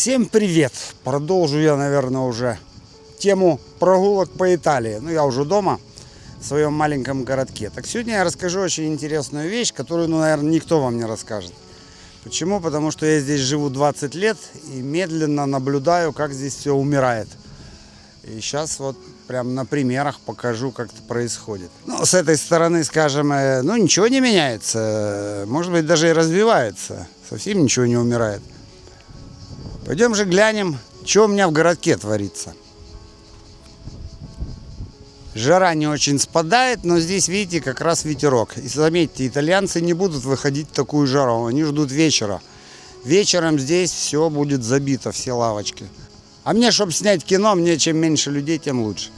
Всем привет! Продолжу я, наверное, уже тему прогулок по Италии. Ну, я уже дома, в своем маленьком городке. Так сегодня я расскажу очень интересную вещь, которую, наверное, никто вам не расскажет. Почему? Потому что я здесь живу 20 лет и медленно наблюдаю, как здесь все умирает. И сейчас вот прям на примерах покажу, как это происходит. Ну, с этой стороны, скажем, ничего не меняется. Может быть, даже и развивается. Совсем ничего не умирает. Пойдем же глянем, что у меня в городке творится. Жара не очень спадает, но здесь, видите, как раз ветерок. И заметьте, итальянцы не будут выходить в такую жару, они ждут вечера. Вечером здесь все будет забито, все лавочки. А мне, чтобы снять кино, мне чем меньше людей, тем лучше.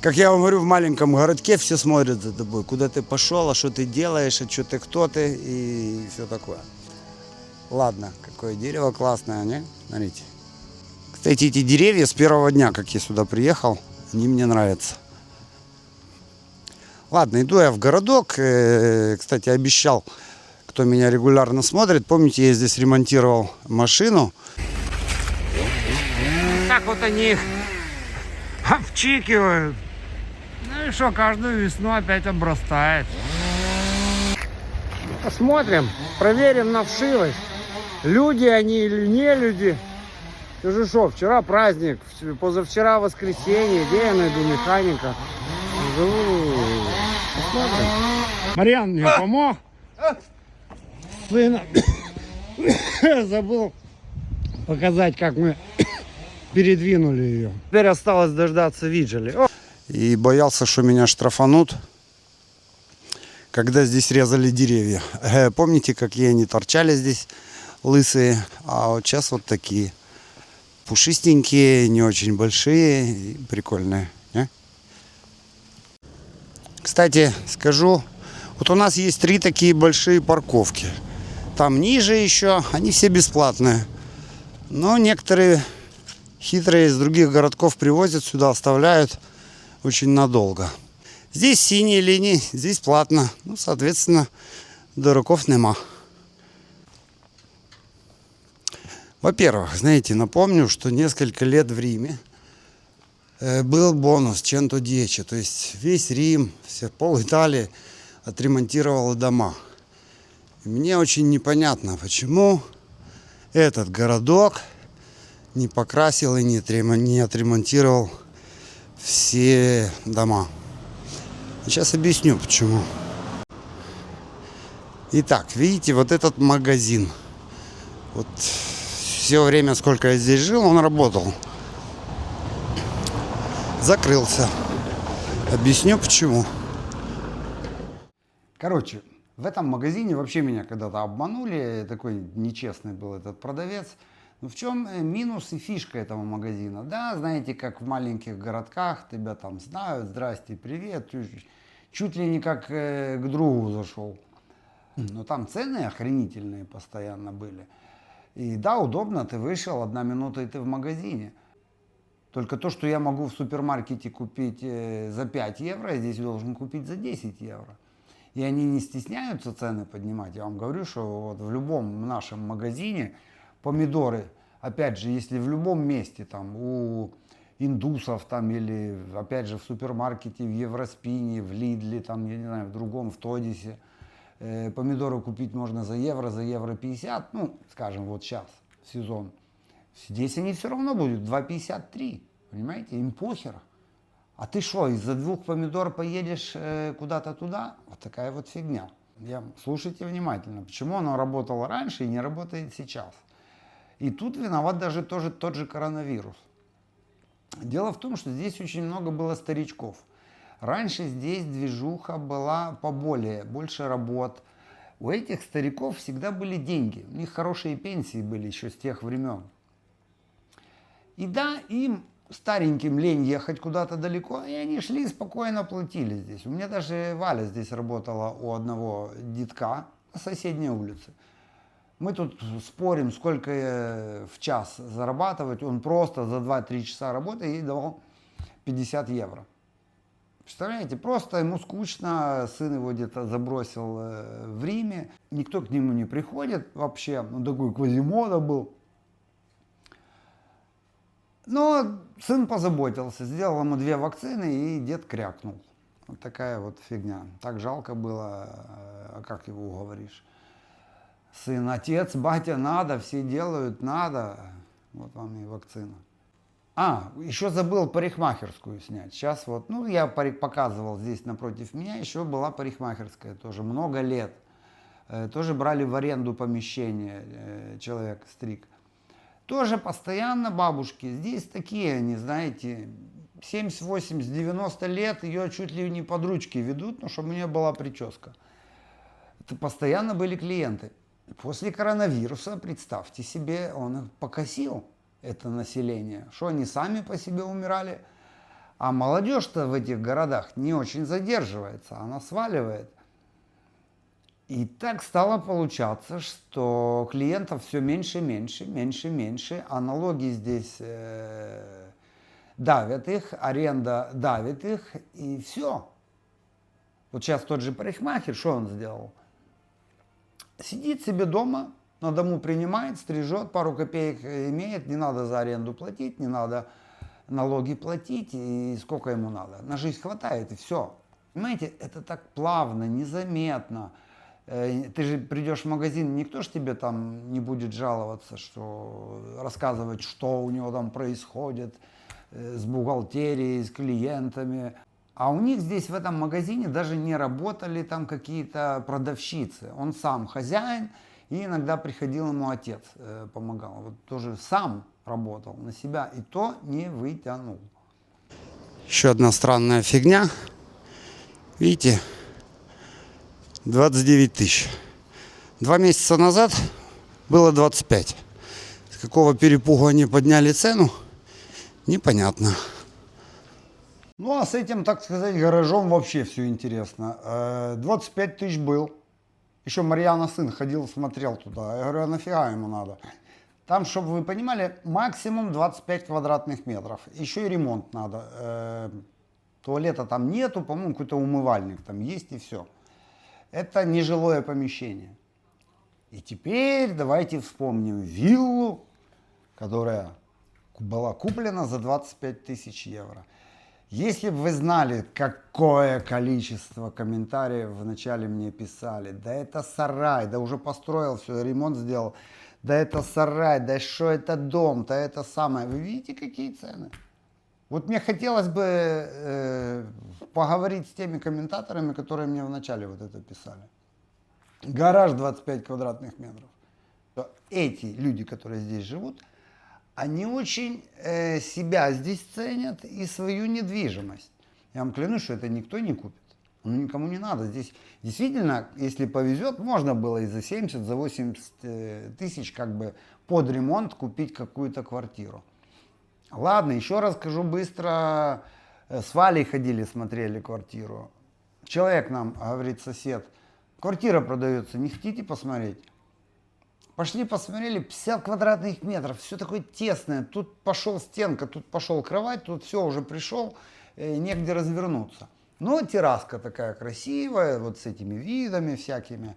Как я вам говорю, в маленьком городке все смотрят за тобой. Куда ты пошел, а что ты делаешь, а что ты, кто ты и все такое. Ладно, какое дерево классное, не? Смотрите. Кстати, эти деревья с первого дня, как я сюда приехал, они мне нравятся. Ладно, иду я в городок. Кстати, обещал, кто меня регулярно смотрит. Помните, я здесь ремонтировал машину. Так вот они их обчикивают. Ну и что, каждую весну опять обрастает. Посмотрим, проверим на вшивость. Люди они или не люди. Ты же что, вчера праздник, позавчера воскресенье, где я найду механика? Посмотрим. Марьян мне помог. Сына. Забыл показать, как мы передвинули ее. Теперь осталось дождаться Виджели. И боялся, что меня штрафанут, когда здесь резали деревья. Помните, какие они торчали здесь, лысые? А вот сейчас вот такие. Пушистенькие, не очень большие и прикольные. Не? Кстати, скажу, вот у нас есть 3 такие большие парковки. Там ниже еще, они все бесплатные. Но некоторые хитрые из других городков привозят сюда, оставляют очень надолго. Здесь синие линии, здесь платно. Ну, соответственно, дураков нема. Во-первых, знаете, напомню, что несколько лет в Риме был бонус Cento Dieci. То есть весь Рим, пол Италии отремонтировало дома. И мне очень непонятно, почему этот городок не покрасил и не отремонтировал все дома. Сейчас объясню, почему. Итак, видите, вот этот магазин. Вот все время, сколько я здесь жил, он работал. Закрылся. Объясню, почему. Короче, в этом магазине вообще меня когда-то обманули. Такой нечестный был этот продавец. Но в чем минус и фишка этого магазина? Да, знаете, как в маленьких городках тебя там знают, здрасте, привет, чуть ли не как к другу зашел. Но там цены охренительные постоянно были. И да, удобно, ты вышел, 1 минута и ты в магазине. Только то, что я могу в супермаркете купить за 5 евро, я здесь должен купить за 10 евро. И они не стесняются цены поднимать. Я вам говорю, что вот в любом нашем магазине помидоры, опять же, если в любом месте, там, у индусов, там, или, опять же, в супермаркете, в Евроспине, в Лидле, там, я не знаю, в другом, в Тодисе, помидоры купить можно за евро 50, ну, скажем, вот сейчас, в сезон. Здесь они все равно будут 2,53, понимаете, им похер. А ты что, из-за 2 помидор поедешь куда-то туда? Вот такая вот фигня. Слушайте внимательно, почему оно работало раньше и не работает сейчас. И тут виноват даже тот же коронавирус. Дело в том, что здесь очень много было старичков. Раньше здесь движуха была поболее, больше работ. У этих стариков всегда были деньги. У них хорошие пенсии были еще с тех времен. И да, им, стареньким, лень ехать куда-то далеко, и они шли и спокойно платили здесь. У меня даже Валя здесь работала у одного детка на соседней улице. Мы тут спорим, сколько в час зарабатывать. Он просто за 2-3 часа работы ей давал 50 евро. Представляете, просто ему скучно, сын его где-то забросил в Риме, никто к нему не приходит вообще, он такой Квазимода был. Но сын позаботился, сделал ему 2 вакцины, и дед крякнул. Вот такая вот фигня. Так жалко было, а как его уговоришь? Сын, отец, батя, надо, все делают, надо. Вот вам и вакцина. А, еще забыл парикмахерскую снять. Сейчас вот, ну, я показывал здесь напротив меня, еще была парикмахерская тоже, много лет. Тоже брали в аренду помещение, человек стриг. Тоже постоянно бабушки. Здесь такие, они, знаете, 70, 80, 90 лет, ее чуть ли не под ручки ведут, ну, чтобы у нее была прическа. Это постоянно были клиенты. После коронавируса, представьте себе, он их покосил, это население, что они сами по себе умирали. А молодежь-то в этих городах не очень задерживается, она сваливает. И так стало получаться, что клиентов все меньше, меньше, меньше, меньше, а налоги здесь давят их, аренда давит их, и все. Вот сейчас тот же парикмахер, что он сделал? Сидит себе дома, на дому принимает, стрижет, пару копеек имеет, не надо за аренду платить, не надо налоги платить, и сколько ему надо. На жизнь хватает, и все. Понимаете, это так плавно, незаметно. Ты же придешь в магазин, никто же тебе там не будет жаловаться, что рассказывать, что у него там происходит с бухгалтерией, с клиентами. А у них здесь в этом магазине даже не работали там какие-то продавщицы. Он сам хозяин, и иногда приходил ему отец, помогал. Вот тоже сам работал на себя, и то не вытянул. Еще одна странная фигня. Видите? 29 тысяч. 2 месяца назад было 25. С какого перепугу они подняли цену, непонятно. Ну а с этим, так сказать, гаражом вообще все интересно. 25 тысяч был. Еще Марьяна сын ходил, смотрел туда. Я говорю, а нафига ему надо? Там, чтобы вы понимали, максимум 25 квадратных метров. Еще и ремонт надо. Туалета там нету, по-моему, какой-то умывальник там есть и все. Это нежилое помещение. И теперь давайте вспомним виллу, которая была куплена за 25 тысяч евро. Если бы вы знали, какое количество комментариев вначале мне писали, да это сарай, да уже построил все, ремонт сделал, да это сарай, да что это дом, да это самое. Вы видите, какие цены? Вот мне хотелось бы поговорить с теми комментаторами, которые мне вначале вот это писали. Гараж 25 квадратных метров. Эти люди, которые здесь живут, они очень себя здесь ценят и свою недвижимость. Я вам клянусь, что это никто не купит. Ну, никому не надо. Здесь действительно, если повезет, можно было и за 70, за 80 тысяч как бы под ремонт купить какую-то квартиру. Ладно, еще раз скажу быстро. С Валей ходили, смотрели квартиру. Человек нам, говорит сосед, квартира продается, не хотите посмотреть? Пошли посмотрели, 50 квадратных метров, все такое тесное. Тут пошел стенка, тут пошел кровать, тут все уже пришел, негде развернуться. Но терраска такая красивая, вот с этими видами всякими.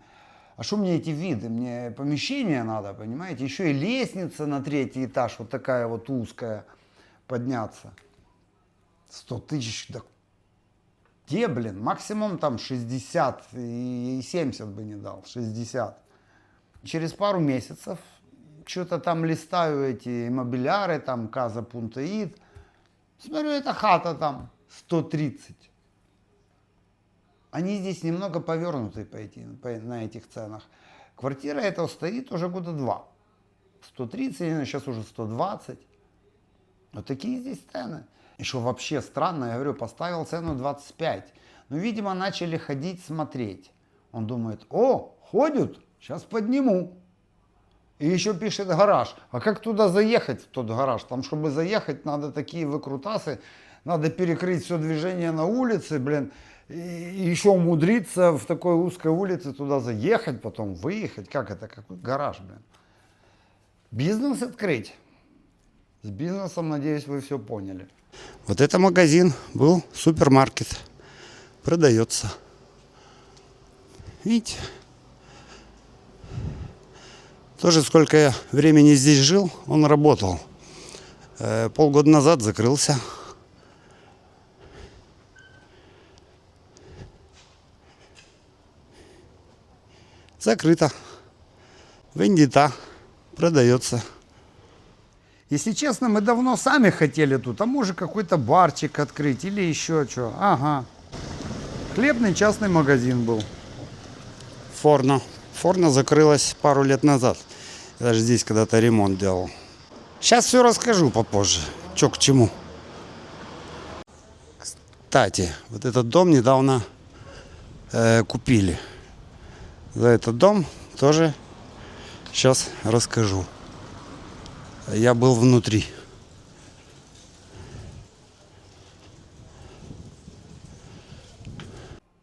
А что мне эти виды? Мне помещение надо, понимаете? Еще и лестница на 3-й этаж, вот такая вот узкая, подняться. 100 тысяч, да где, блин? Максимум там 60 и 70 бы не дал, 60. Через пару месяцев что-то там листаю эти иммобиляры, там Каза Пунтаид. Смотрю, эта хата там 130. Они здесь немного повернуты на этих ценах. Квартира эта стоит уже года 2. 130, сейчас уже 120. Вот такие здесь цены. И что вообще странно, я говорю, поставил цену 25. Ну, видимо, начали ходить, смотреть. Он думает, о, ходят, сейчас подниму. И еще пишет гараж. А как туда заехать, в тот гараж? Там, чтобы заехать, надо такие выкрутасы. Надо перекрыть все движение на улице, блин. И еще умудриться в такой узкой улице туда заехать, потом выехать. Как это? Какой гараж, блин? Бизнес открыть. С бизнесом, надеюсь, вы все поняли. Вот это магазин был, супермаркет. Продается. Видите? Тоже сколько я времени здесь жил, он работал. Полгода назад закрылся. Закрыто. Вендита. Продается. Если честно, мы давно сами хотели тут, а может какой-то барчик открыть или еще что. Ага. Хлебный частный магазин был. Форно. Форно закрылась пару лет назад. Я даже здесь когда-то ремонт делал. Сейчас все расскажу попозже. Че к чему. Кстати, вот этот дом недавно купили. За этот дом тоже сейчас расскажу. Я был внутри.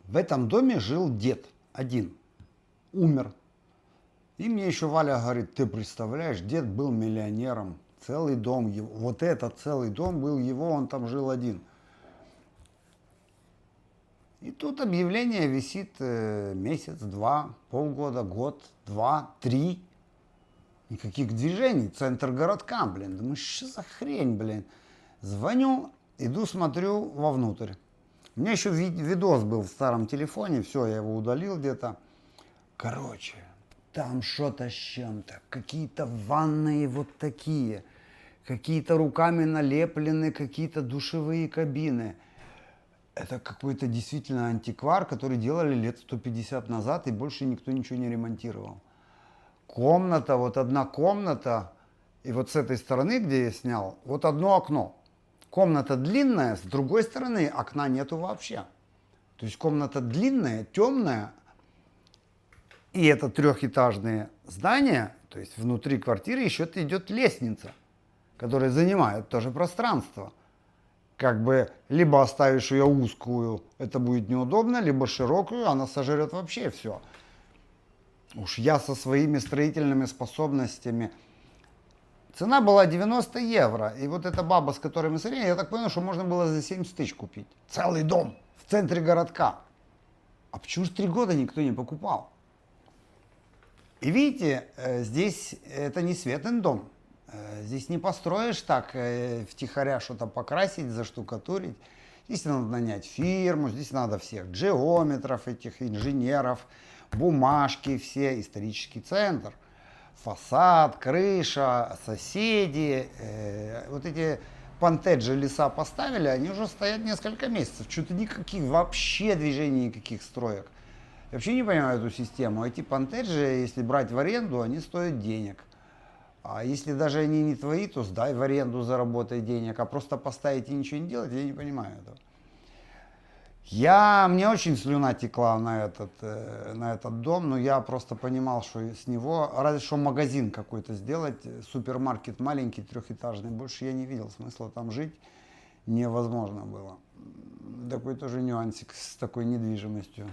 В этом доме жил дед один. Умер. И мне еще Валя говорит, ты представляешь, дед был миллионером. Целый дом его. Вот этот целый дом был его, он там жил один. И тут объявление висит месяц, два, полгода, год, два, три. Никаких движений. Центр городка, блин. Думаю, что за хрень, блин. Звоню, иду, смотрю вовнутрь. У меня еще видос был в старом телефоне. Все, я его удалил где-то. Короче, там что-то с чем-то. Какие-то ванные вот такие. Какие-то руками налеплены, какие-то душевые кабины. Это какой-то действительно антиквар, который делали лет 150 назад, и больше никто ничего не ремонтировал. Комната, вот одна комната, и вот с этой стороны, где я снял, вот одно окно. Комната длинная, с другой стороны окна нету вообще. То есть комната длинная, темная, и это трехэтажное здание, то есть внутри квартиры еще идет лестница, которая занимает тоже пространство. Как бы либо оставишь ее узкую, это будет неудобно, либо широкую, она сожрет вообще все. Уж я со своими строительными способностями. Цена была 90 евро. И вот эта баба, с которой мы смотрели, я так понял, что можно было за 70 тысяч купить. Целый дом в центре городка. А почему же 3 года никто не покупал? И видите, здесь это не Светин дом. Здесь не построишь так, втихаря что-то покрасить, заштукатурить. Здесь надо нанять фирму, здесь надо всех геометров, этих инженеров, бумажки все, исторический центр, фасад, крыша, соседи. Вот эти пантеджи леса поставили, они уже стоят несколько месяцев. Что-то никаких вообще движений, никаких строек. Я вообще не понимаю эту систему. Эти пантеджи, если брать в аренду, они стоят денег. А если даже они не твои, то сдай в аренду, заработай денег. А просто поставить и ничего не делать, я не понимаю этого. Мне очень слюна текла на этот дом, но я просто понимал, что с него, разве что магазин какой-то сделать, супермаркет маленький, трехэтажный, больше я не видел смысла там жить, невозможно было. Такой тоже нюансик с такой недвижимостью.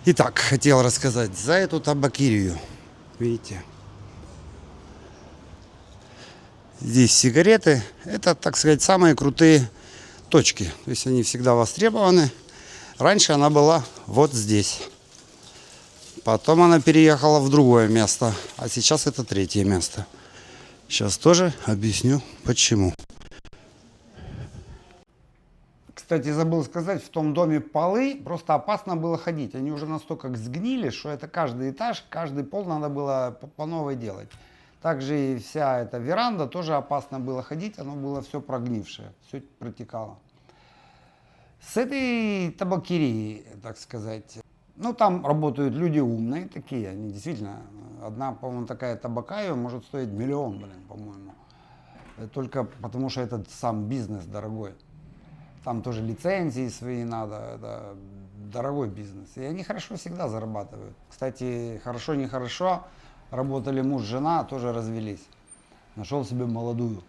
Итак, хотел рассказать за эту табакерию, видите. Здесь сигареты, это, так сказать, самые крутые точки. То есть они всегда востребованы. Раньше она была вот здесь. Потом она переехала в другое место. А сейчас это третье место. Сейчас тоже объясню, почему. Кстати, забыл сказать, в том доме полы просто опасно было ходить. Они уже настолько сгнили, что это каждый этаж, каждый пол надо было по новой делать. Также и вся эта веранда тоже опасно было ходить, оно было все прогнившее, все протекало. С этой табакерии, так сказать, ну там работают люди умные такие, они действительно, одна, по-моему, такая табакая может стоить 1 миллион, блин, по-моему. Только потому что этот сам бизнес дорогой. Там тоже лицензии свои надо, это дорогой бизнес. И они хорошо всегда зарабатывают. Кстати, хорошо-нехорошо. Работали муж, жена, тоже развелись. Нашел себе молодую.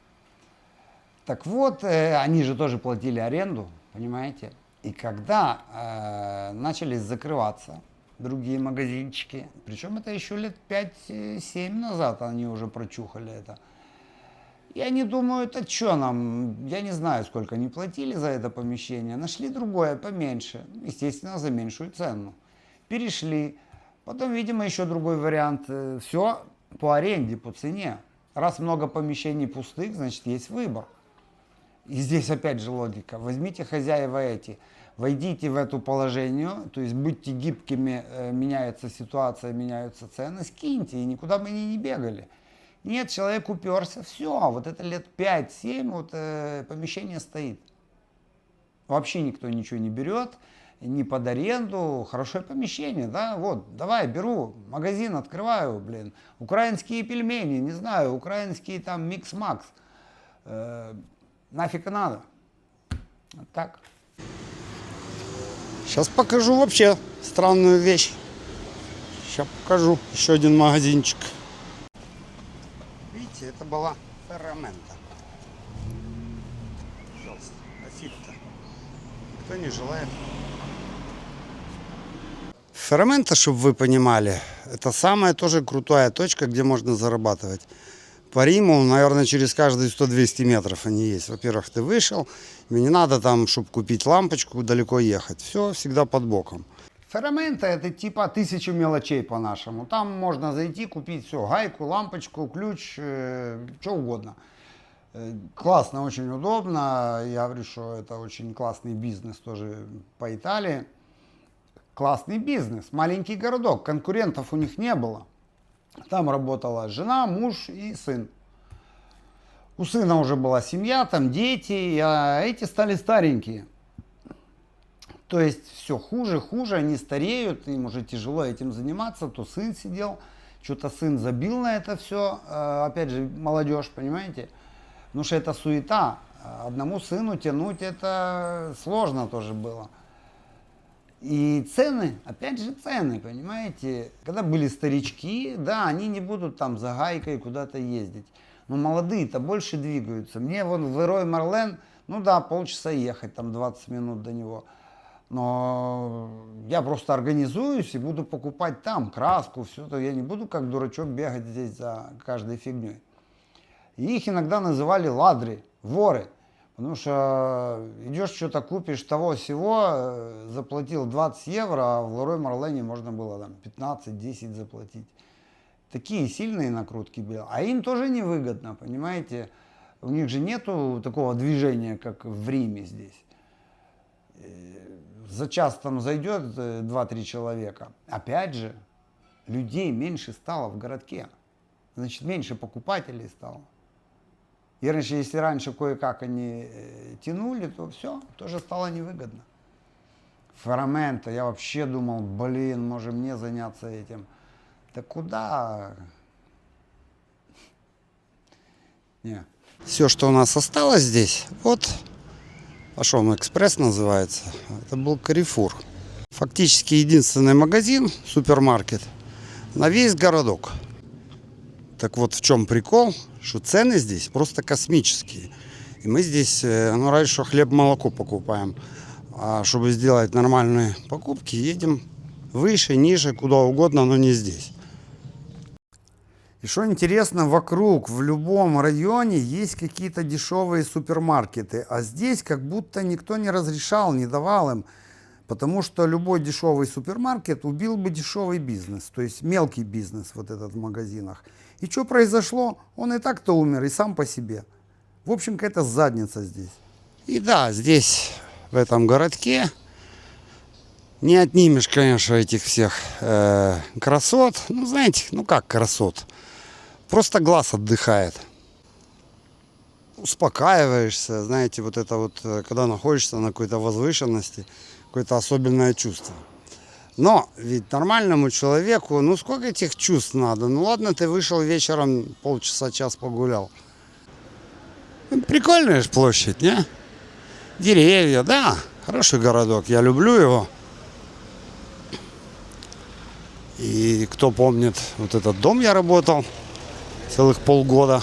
Так вот, они же тоже платили аренду, понимаете? И когда начали закрываться другие магазинчики, причем это еще лет 5-7 назад они уже прочухали это. И они думают, а что нам, я не знаю, сколько они платили за это помещение, нашли другое поменьше, естественно, за меньшую цену. Перешли. Потом, видимо, еще другой вариант. Все по аренде, по цене. Раз много помещений пустых, значит есть выбор. И здесь опять же логика. Возьмите хозяева эти, войдите в это положение, то есть будьте гибкими, меняется ситуация, меняются цены, скиньте, и никуда бы они не бегали. Нет, человек уперся, все, вот это лет 5-7, вот помещение стоит. Вообще никто ничего не берет, не под аренду, хорошее помещение, да, вот, давай, беру, магазин открываю, блин, украинские пельмени, не знаю, украинские там микс-макс, нафиг и надо, вот так. Сейчас покажу вообще странную вещь. Сейчас покажу еще один магазинчик. Видите, это была Ferramenta. Пожалуйста, Афита. Кто не желает. Ferramenta, чтобы вы понимали, это самая тоже крутая точка, где можно зарабатывать. По Риму, наверное, через каждые 100-200 метров они есть. Во-первых, ты вышел, мне не надо там, чтобы купить лампочку, далеко ехать. Все всегда под боком. Ferramenta это типа 1000 мелочей по-нашему. Там можно зайти, купить все, гайку, лампочку, ключ, что угодно. Классно, очень удобно. Я говорю, что это очень классный бизнес тоже по Италии. Классный бизнес, маленький городок, конкурентов у них не было. Там работала жена, муж и сын. У сына уже была семья, там дети, а эти стали старенькие. То есть все хуже, они стареют, им уже тяжело этим заниматься. То сын сидел, что-то сын забил на это все. Опять же, молодежь, понимаете? Потому что это суета. Одному сыну тянуть это сложно тоже было. И цены, опять же цены, понимаете, когда были старички, да, они не будут там за гайкой куда-то ездить, но молодые-то больше двигаются. Мне вон в Лерой Мерлен, ну да, полчаса ехать, там 20 минут до него, но я просто организуюсь и буду покупать там краску, все это, я не буду как дурачок бегать здесь за каждой фигней. И их иногда называли ладри, воры. Потому что идешь, что-то купишь того-сего, заплатил 20 евро, а в Лерой Мерлене можно было там 15-10 заплатить. Такие сильные накрутки были. А им тоже невыгодно, понимаете? У них же нету такого движения, как в Риме здесь. За час там зайдет 2-3 человека. Опять же, людей меньше стало в городке. Значит, меньше покупателей стало. И раньше, если раньше кое-как они тянули, то все, тоже стало невыгодно. Ferramenta, я вообще думал, блин, может мне заняться этим. Да куда? Не. Все, что у нас осталось здесь, вот, Ашом Экспресс называется, это был Carrefour. Фактически единственный магазин, супермаркет, на весь городок. Так вот в чем прикол, что цены здесь просто космические. И мы здесь, ну раньше хлеб-молоко покупаем. А чтобы сделать нормальные покупки, едем выше, ниже, куда угодно, но не здесь. И что интересно, вокруг, в любом районе есть какие-то дешевые супермаркеты. А здесь как будто никто не разрешал, не давал им. Потому что любой дешевый супермаркет убил бы дешевый бизнес. То есть мелкий бизнес вот этот в магазинах. И что произошло? Он и так-то умер, и сам по себе. В общем, какая-то задница здесь. И да, здесь, в этом городке, не отнимешь, конечно, этих всех красот. Ну, знаете, ну как красот? Просто глаз отдыхает. Успокаиваешься, знаете, вот это вот, когда находишься на какой-то возвышенности, какое-то особенное чувство. Но ведь нормальному человеку, ну сколько этих чувств надо? Ну ладно, ты вышел вечером, полчаса-час погулял. Прикольная же площадь, не? Деревья, да, хороший городок, я люблю его. И кто помнит, вот этот дом я работал целых полгода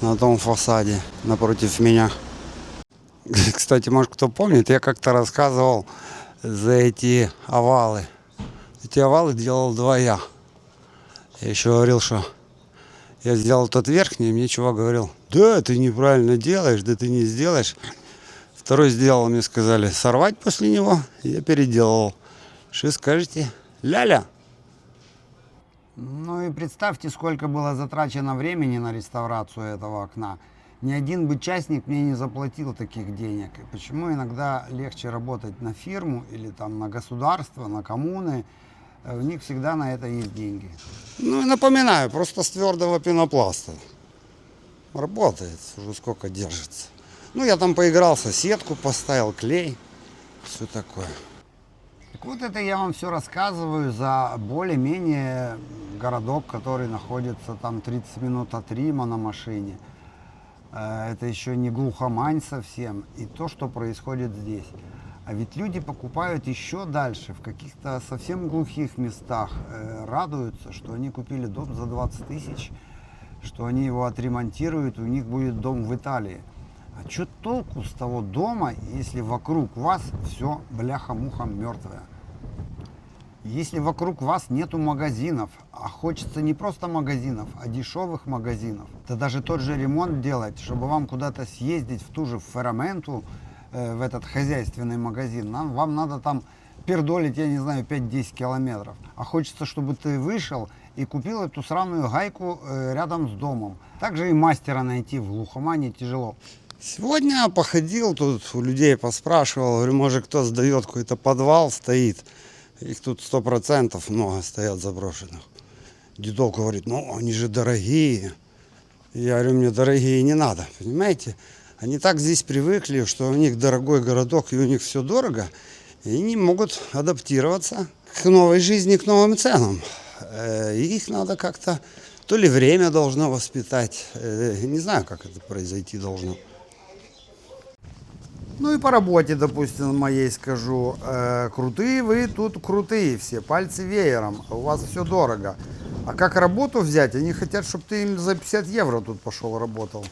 на том фасаде напротив меня. Кстати, может кто помнит, я как-то рассказывал за эти овалы. Эти овалы делал 2 я. Я еще говорил, что я сделал тот верхний, и мне чувак говорил, да, ты неправильно делаешь, да ты не сделаешь. Второй сделал, мне сказали сорвать после него, и я переделал. Что скажете? Ля-ля. Ну и представьте, сколько было затрачено времени на реставрацию этого окна. Ни один бы частник мне не заплатил таких денег. И почему иногда легче работать на фирму или там на государство, на коммуны? У них всегда на это есть деньги. Ну и напоминаю, просто с твердого пенопласта. Работает, уже сколько держится. Ну я там поигрался, сетку поставил, клей, все такое. Так вот это я вам все рассказываю за более-менее городок, который находится там 30 минут от Рима на машине. Это еще не глухомань совсем. И то, что происходит здесь. А ведь люди покупают еще дальше, в каких-то совсем глухих местах. Радуются, что они купили дом за 20 тысяч, что они его отремонтируют, и у них будет дом в Италии. А что толку с того дома, если вокруг вас все бляха-муха мертвое? Если вокруг вас нету магазинов, а хочется не просто магазинов, а дешевых магазинов, то даже тот же ремонт делать, чтобы вам куда-то съездить в ту же Ферраменту, в этот хозяйственный магазин, вам надо там пердолить, я не знаю, 5-10 километров. А хочется, чтобы ты вышел и купил эту сраную гайку рядом с домом. Также и мастера найти в глухомане тяжело. Сегодня походил тут, у людей поспрашивал, говорю, может кто сдает, какой-то подвал стоит. Их тут 100% много стоят заброшенных. Дедок говорит, ну они же дорогие. Я говорю, мне дорогие не надо, понимаете? Они так здесь привыкли, что у них дорогой городок и у них все дорого. И они могут адаптироваться к новой жизни, к новым ценам. И их надо как-то, то ли время должно воспитать, не знаю, как это произойти должно. Ну и по работе, допустим, моей скажу, крутые вы тут крутые все, пальцы веером, у вас все дорого. А как работу взять? Они хотят, чтобы ты им за 50 евро тут пошел работал.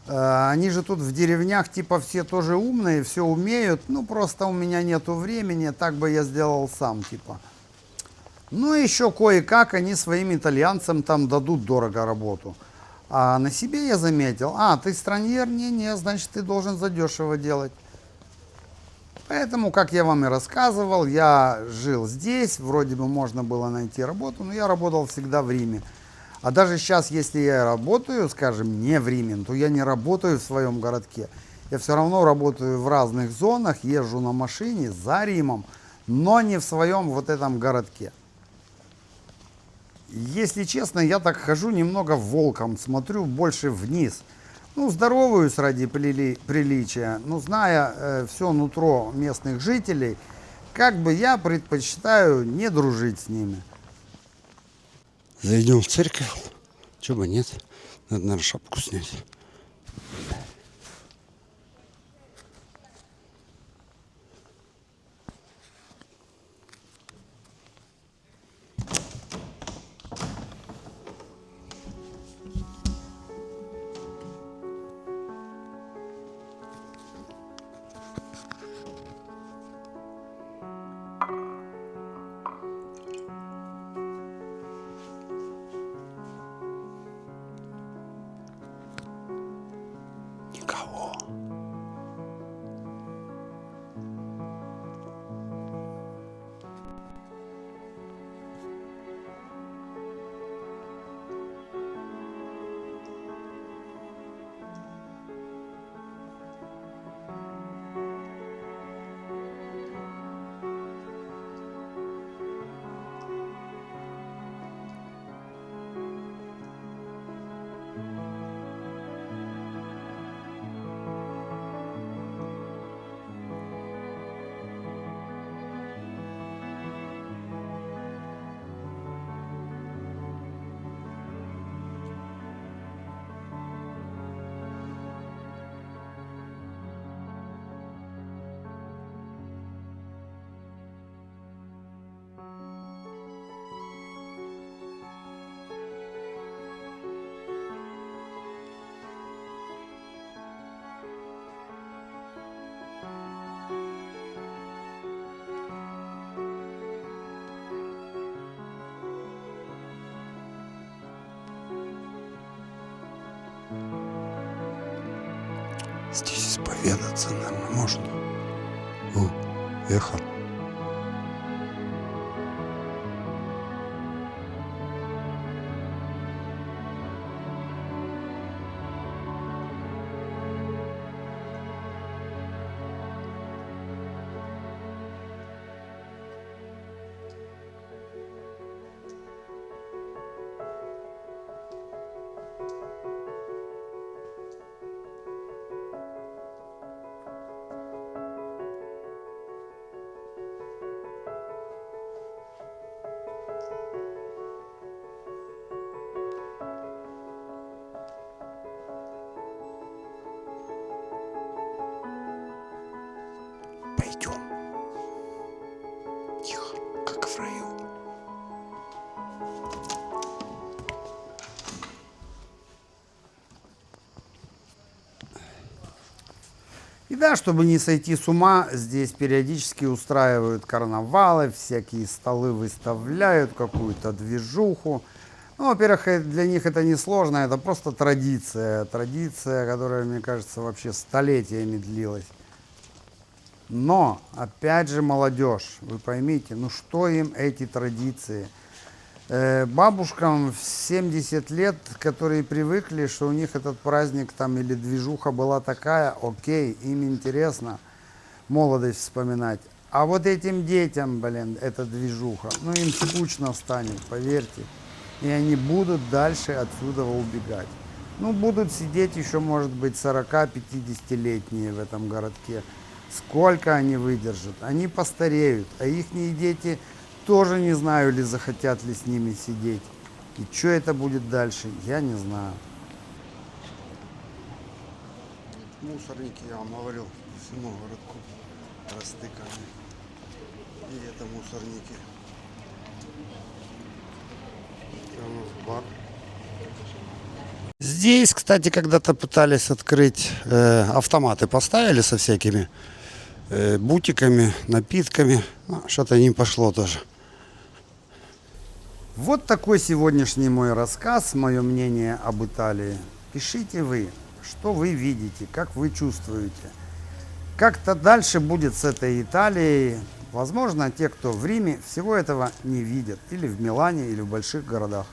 Они же тут в деревнях типа все тоже умные, все умеют, ну просто у меня нету времени, так бы я сделал сам типа. Ну еще кое-как они своим итальянцам там дадут дорого работу. А на себе я заметил, ты страньер, не, значит ты должен задешево делать. Поэтому, как я вам и рассказывал, я жил здесь, вроде бы можно было найти работу, но я работал всегда в Риме. А даже сейчас, если я работаю, скажем, не в Риме, то я не работаю в своем городке. Я все равно работаю в разных зонах, езжу на машине за Римом, но не в своем вот этом городке. Если честно, я так хожу немного волком, смотрю больше вниз. Ну, здороваюсь ради приличия, но зная все нутро местных жителей, как бы я предпочитаю не дружить с ними. Зайдем в церковь. Чего бы нет. Надо, наверное, шапку снять. Никого. Здесь исповедаться, наверное, можно. О, эхо. И да, чтобы не сойти с ума, здесь периодически устраивают карнавалы, всякие столы выставляют, какую-то движуху. Ну, во-первых, для них это не сложно, это просто традиция. Традиция, которая, мне кажется, вообще столетиями длилась. Но, опять же, молодежь, вы поймите, ну что им эти традиции? Бабушкам в 70 лет, которые привыкли, что у них этот праздник там или движуха была такая, окей, им интересно молодость вспоминать. А вот этим детям, блин, эта движуха, ну им скучно станет, поверьте. И они будут дальше отсюда убегать. Ну, будут сидеть еще, может быть, 40-50-летние в этом городке. Сколько они выдержат? Они постареют, а ихние дети тоже не знаю, ли захотят ли с ними сидеть. И что это будет дальше, я не знаю. Мусорники, я вам говорил, по всему городку растыканы. И это мусорники. Это у нас бар. Здесь, кстати, когда-то пытались открыть автоматы, поставили со всякими бутиками, напитками. Ну, что-то не пошло тоже. Вот такой сегодняшний мой рассказ, мое мнение об Италии. Пишите вы, что вы видите, как вы чувствуете. Как-то дальше будет с этой Италией. Возможно, те, кто в Риме, всего этого не видят. Или в Милане, или в больших городах.